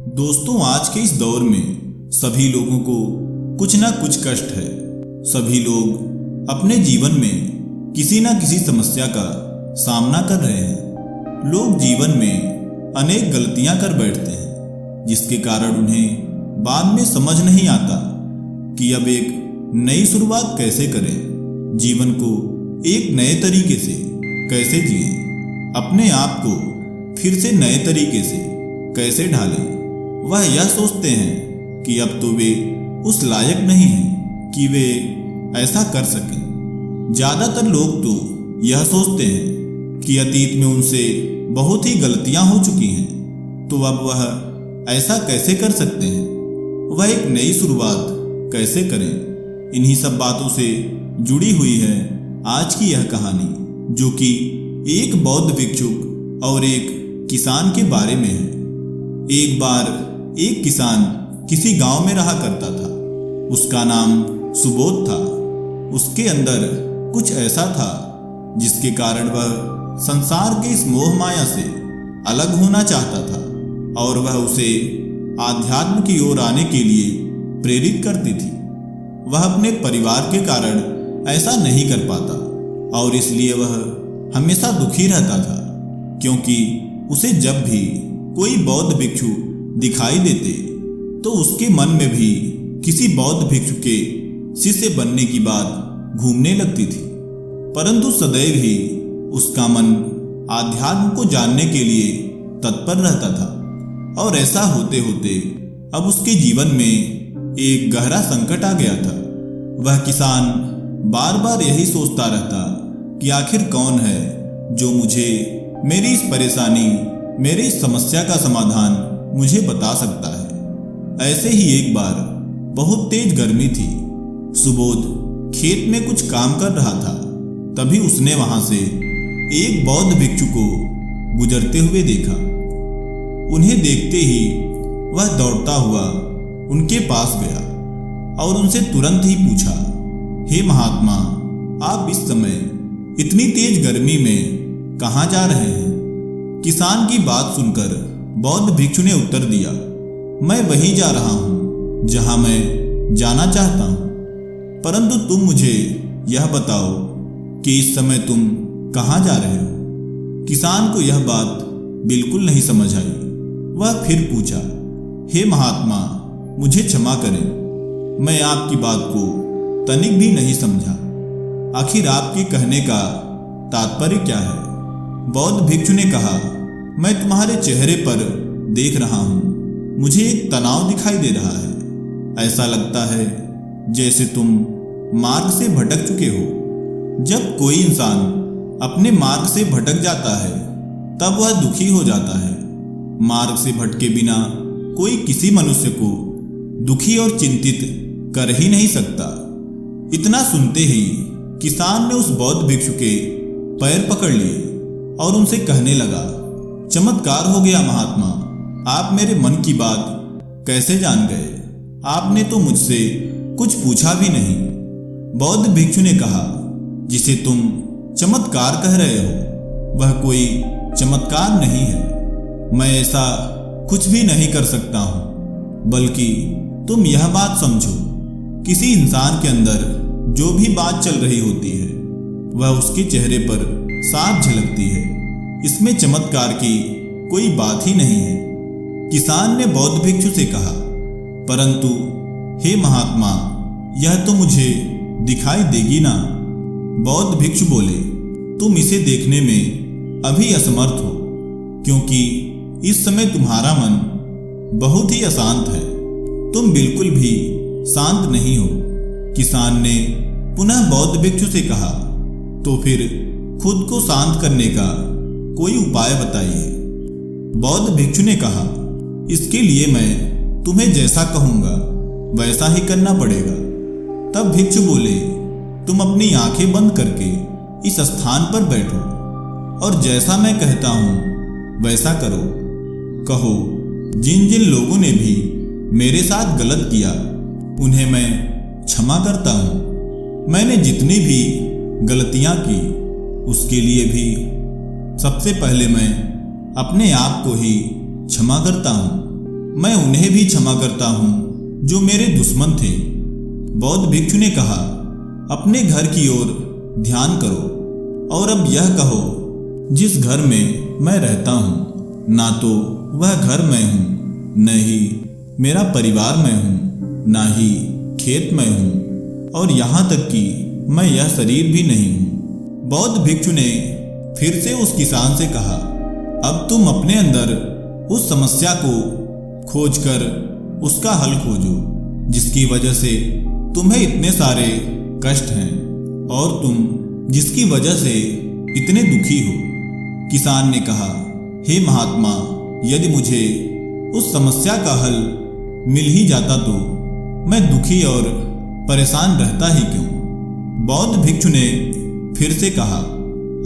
दोस्तों, आज के इस दौर में सभी लोगों को कुछ ना कुछ कष्ट है। सभी लोग अपने जीवन में किसी ना किसी समस्या का सामना कर रहे हैं। लोग जीवन में अनेक गलतियां कर बैठते हैं, जिसके कारण उन्हें बाद में समझ नहीं आता कि अब एक नई शुरुआत कैसे करें, जीवन को एक नए तरीके से कैसे जिएं, अपने आप को फिर से नए तरीके से कैसे ढालें। वह यह सोचते हैं कि अब तो वे उस लायक नहीं हैं कि वे ऐसा कर सकें। ज़्यादातर लोग तो यह सोचते हैं कि अतीत में उनसे बहुत ही गलतियां हो चुकी हैं, तो अब वह ऐसा कैसे कर सकते हैं, वह एक नई शुरुआत कैसे करें। इन्हीं सब बातों से जुड़ी हुई है आज की यह कहानी, जो कि एक बौद्ध भिक्षुक और एक किसान के बारे में है। एक बार एक किसान किसी गांव में रहा करता था। उसका नाम सुबोध था। उसके अंदर कुछ ऐसा था जिसके कारण वह संसार के इस मोह माया से अलग होना चाहता था, और वह उसे आध्यात्म की ओर आने के लिए प्रेरित करती थी। वह अपने परिवार के कारण ऐसा नहीं कर पाता, और इसलिए वह हमेशा दुखी रहता था, क्योंकि उसे जब भी कोई बौद्ध भिक्षु दिखाई देते तो उसके मन में भी किसी बौद्ध भिक्षु के शिष्य बनने की बात घूमने लगती थी। परंतु सदैव ही उसका मन आध्यात्म को जानने के लिए तत्पर रहता था, और ऐसा होते होते अब उसके जीवन में एक गहरा संकट आ गया था। वह किसान बार बार यही सोचता रहता कि आखिर कौन है जो मुझे मेरी इस परेशानी, मेरी इस समस्या का समाधान मुझे बता सकता है। ऐसे ही एक बार बहुत तेज गर्मी थी। सुबोध खेत में कुछ काम कर रहा था। तभी उसने वहां से एक बौद्ध भिक्षु को गुजरते हुए देखा। उन्हें देखते ही वह दौड़ता हुआ उनके पास गया और उनसे तुरंत ही पूछा, हे महात्मा, आप इस समय इतनी तेज गर्मी में कहाँ जा रहे हैं? किसान की बात सुनकर बौद्ध भिक्षु ने उत्तर दिया, मैं वहीं जा रहा हूं जहां मैं जाना चाहता हूं, परंतु तुम मुझे यह बताओ कि इस समय तुम कहां जा रहे हो? किसान को यह बात बिल्कुल नहीं समझ आई। वह फिर पूछा, हे महात्मा, मुझे क्षमा करें, मैं आपकी बात को तनिक भी नहीं समझा। आखिर आपके कहने का तात्पर्य क्या है? बौद्ध भिक्षु ने कहा, मैं तुम्हारे चेहरे पर देख रहा हूं, मुझे एक तनाव दिखाई दे रहा है। ऐसा लगता है जैसे तुम मार्ग से भटक चुके हो। जब कोई इंसान अपने मार्ग से भटक जाता है तब वह दुखी हो जाता है। मार्ग से भटके बिना कोई किसी मनुष्य को दुखी और चिंतित कर ही नहीं सकता। इतना सुनते ही किसान ने उस बौद्ध भिक्षु के पैर पकड़ लिए और उनसे कहने लगा, चमत्कार हो गया महात्मा, आप मेरे मन की बात कैसे जान गए? आपने तो मुझसे कुछ पूछा भी नहीं। बौद्ध भिक्षु ने कहा, जिसे तुम चमत्कार कह रहे हो वह कोई चमत्कार नहीं है। मैं ऐसा कुछ भी नहीं कर सकता हूं, बल्कि तुम यह बात समझो, किसी इंसान के अंदर जो भी बात चल रही होती है वह उसके चेहरे पर साफ झलकती है। इसमें चमत्कार की कोई बात ही नहीं है। किसान ने बौद्ध भिक्षु से कहा, परंतु हे महात्मा, यह तो मुझे दिखाई देगी ना? बौद्ध भिक्षु बोले, तुम इसे देखने में अभी असमर्थ हो, क्योंकि इस समय तुम्हारा मन बहुत ही अशांत है। तुम बिल्कुल भी शांत नहीं हो। किसान ने पुनः बौद्ध भिक्षु से कहा, तो फिर खुद को शांत करने का कोई उपाय बताइए। बौद्ध भिक्षु ने कहा, इसके लिए मैं तुम्हें जैसा कहूंगा वैसा ही करना पड़ेगा। तब भिक्षु बोले, तुम अपनी आंखें बंद करके इस स्थान पर बैठो और जैसा मैं कहता हूं वैसा करो। कहो, जिन जिन लोगों ने भी मेरे साथ गलत किया उन्हें मैं क्षमा करता हूं। मैंने जितनी भी गलतियां की उसके लिए भी सबसे पहले मैं अपने आप को ही क्षमा करता हूं। मैं उन्हें भी क्षमा करता हूँ जो मेरे दुश्मन थे। बौद्ध भिक्षु ने कहा, अपने घर की ओर ध्यान करो और अब यह कहो, जिस घर में मैं रहता हूँ ना तो वह घर मैं हूँ, न ही मेरा परिवार मैं हूँ, ना ही खेत में हूँ, और यहाँ तक कि मैं यह शरीर भी नहीं हूँ। बौद्ध भिक्षु ने फिर से उस किसान से कहा, अब तुम अपने अंदर उस समस्या को खोजकर उसका हल खोजो जिसकी वजह से तुम्हें इतने सारे कष्ट हैं और तुम जिसकी वजह से इतने दुखी हो। किसान ने कहा, हे महात्मा, यदि मुझे उस समस्या का हल मिल ही जाता तो मैं दुखी और परेशान रहता ही क्यों। बौद्ध भिक्षु ने फिर से कहा,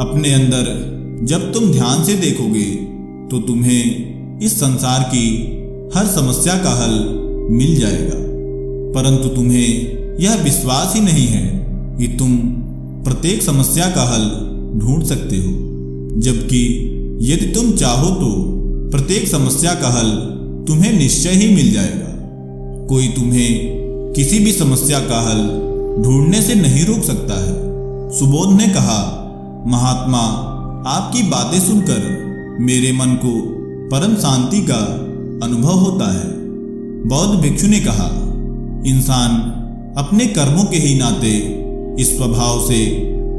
अपने अंदर जब तुम ध्यान से देखोगे तो तुम्हें इस संसार की हर समस्या का हल मिल जाएगा, परंतु तुम्हें यह विश्वास ही नहीं है कि तुम प्रत्येक समस्या का हल ढूंढ सकते हो, जबकि यदि तुम चाहो तो प्रत्येक समस्या का हल तुम्हें निश्चय ही मिल जाएगा। कोई तुम्हें किसी भी समस्या का हल ढूंढने से नहीं रोक सकता है। सुबोध ने कहा, महात्मा, आपकी बातें सुनकर मेरे मन को परम शांति का अनुभव होता है। बौद्ध भिक्षु ने कहा, इंसान अपने कर्मों के ही नाते इस स्वभाव से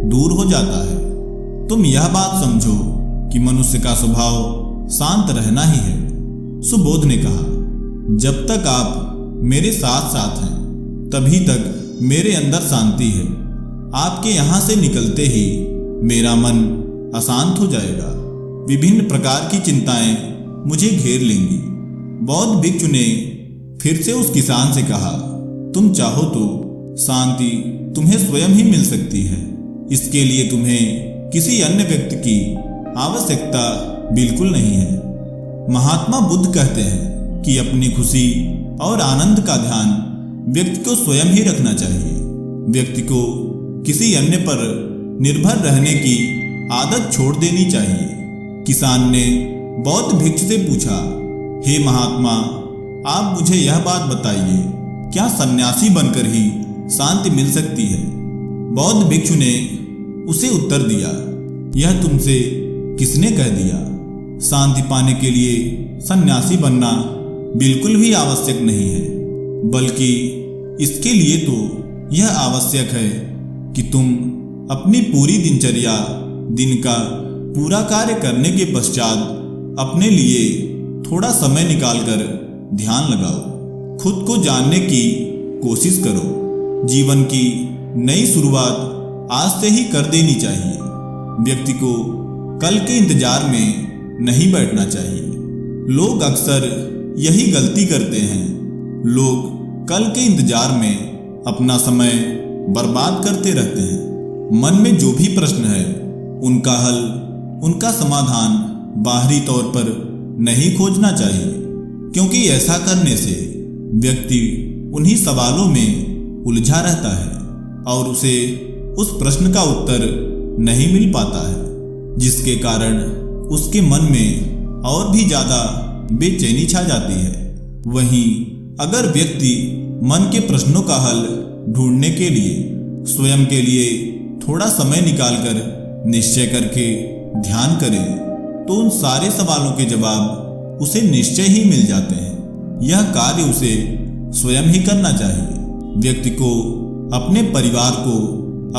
दूर हो जाता है। तुम यह बात समझो कि मनुष्य का स्वभाव शांत रहना ही है। सुबोध ने कहा, जब तक आप मेरे साथ साथ हैं तभी तक मेरे अंदर शांति है। आपके यहाँ से निकलते ही मेरा मन अशांत हो जाएगा। विभिन्न प्रकार की चिंताएं मुझे घेर लेंगी। बौद्ध भिक्षु ने फिर से उस किसान से कहा, तुम चाहो तो शांति तुम्हें स्वयं ही मिल सकती है। इसके लिए तुम्हें किसी अन्य व्यक्ति की आवश्यकता बिल्कुल नहीं है। महात्मा बुद्ध कहते हैं कि अपनी खुशी और आनंद का ध्यान व्यक्ति को स्वयं ही रखना चाहिए। व्यक्ति को किसी अन्य पर निर्भर रहने की आदत छोड़ देनी चाहिए। किसान ने बौद्ध भिक्षु से पूछा, हे महात्मा, आप मुझे यह बात बताइए, क्या सन्यासी बनकर ही शांति मिल सकती है? बौद्ध भिक्षु ने उसे उत्तर दिया, यह तुमसे किसने कह दिया? शांति पाने के लिए सन्यासी बनना बिल्कुल भी आवश्यक नहीं है, बल्कि इसके लिए तो यह आवश्यक है कि तुम अपनी पूरी दिनचर्या, दिन का पूरा कार्य करने के पश्चात अपने लिए थोड़ा समय निकालकर ध्यान लगाओ। खुद को जानने की कोशिश करो। जीवन की नई शुरुआत आज से ही कर देनी चाहिए। व्यक्ति को कल के इंतजार में नहीं बैठना चाहिए। लोग अक्सर यही गलती करते हैं। लोग कल के इंतजार में अपना समय बर्बाद करते रहते हैं। मन में जो भी प्रश्न है उनका हल, उनका समाधान बाहरी तौर पर नहीं खोजना चाहिए, क्योंकि ऐसा करने से व्यक्ति उन्हीं सवालों में उलझा रहता है और उसे उस प्रश्न का उत्तर नहीं मिल पाता है, जिसके कारण उसके मन में और भी ज्यादा बेचैनी छा जाती है। वहीं अगर व्यक्ति मन के प्रश्नों का हल ढूंढने के लिए स्वयं के लिए थोड़ा समय निकालकर निश्चय करके ध्यान करे तो उन सारे सवालों के जवाब उसे निश्चय ही मिल जाते हैं। यह कार्य उसे स्वयं ही करना चाहिए। व्यक्ति को अपने परिवार को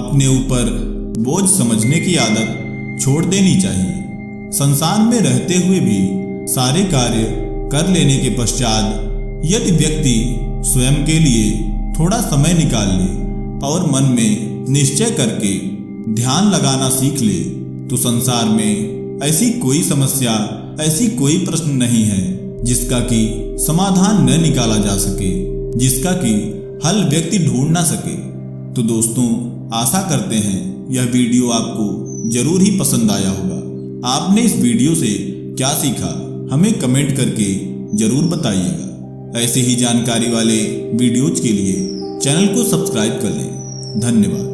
अपने ऊपर बोझ समझने की आदत छोड़ देनी चाहिए। संसार में रहते हुए भी सारे कार्य कर लेने के पश्चात यदि व्यक्ति स्वयं के लिए थोड़ा समय निकाल ले और मन में निश्चय करके ध्यान लगाना सीख ले तो संसार में ऐसी कोई समस्या, ऐसी कोई प्रश्न नहीं है जिसका कि समाधान न निकाला जा सके, जिसका कि हल व्यक्ति ढूंढ ना सके। तो दोस्तों, आशा करते हैं यह वीडियो आपको जरूर ही पसंद आया होगा। आपने इस वीडियो से क्या सीखा हमें कमेंट करके जरूर बताइएगा। ऐसे ही जानकारी वाले वीडियोज के लिए चैनल को सब्सक्राइब कर लें। धन्यवाद।